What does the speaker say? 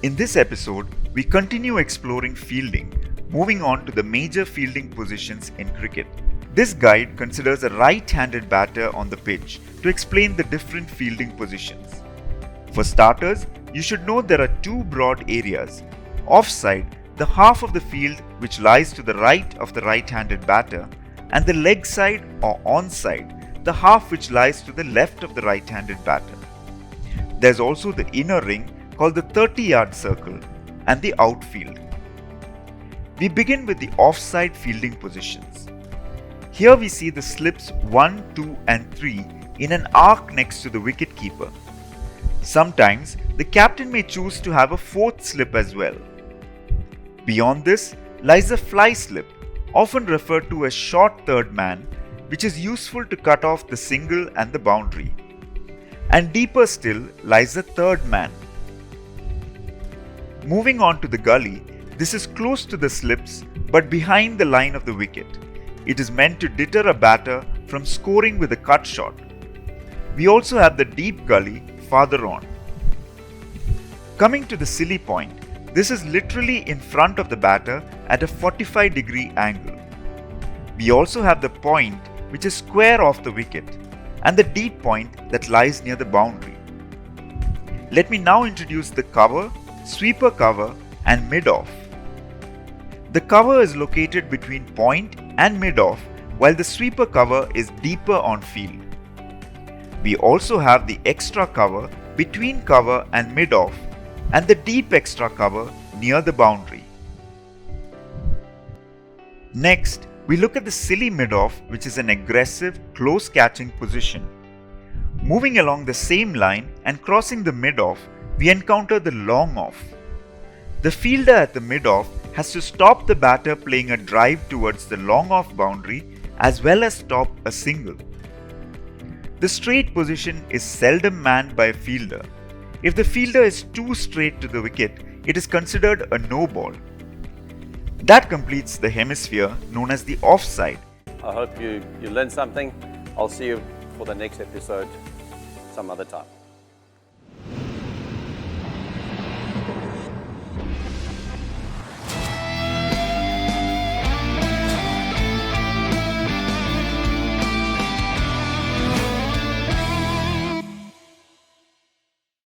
In this episode, we continue exploring fielding, moving on to the major fielding positions in cricket. This guide considers a right-handed batter on the pitch to explain the different fielding positions. For starters, you should know there are two broad areas. Offside, the half of the field which lies to the right of the right-handed batter, and the leg side or onside, the half which lies to the left of the right-handed batter. There's also the inner ring called the 30-yard circle and the outfield. We begin with the offside fielding positions. Here we see the slips 1, 2 and 3 in an arc next to the wicket keeper. Sometimes the captain may choose to have a fourth slip as well. Beyond this lies a fly slip, often referred to as short third man, which is useful to cut off the single and the boundary. And deeper still lies the third man. Moving on to the gully, this is close to the slips but behind the line of the wicket. It is meant to deter a batter from scoring with a cut shot. We also have the deep gully farther on. Coming to the silly point, this is literally in front of the batter at a 45-degree angle. We also have the point which is square off the wicket and the deep point that lies near the boundary. Let me now introduce the cover, sweeper cover and mid-off. The cover is located between point and mid-off while the sweeper cover is deeper on field. We also have the extra cover between cover and mid-off and the deep extra cover near the boundary. Next, we look at the silly mid-off, which is an aggressive, close catching position. Moving along the same line and crossing the mid-off, we encounter the long off. The fielder at the mid-off has to stop the batter playing a drive towards the long off boundary as well as stop a single. The straight position is seldom manned by a fielder. If the fielder is too straight to the wicket, it is considered a no ball. That completes the hemisphere known as the offside. I hope you learned something. I'll see you for the next episode some other time.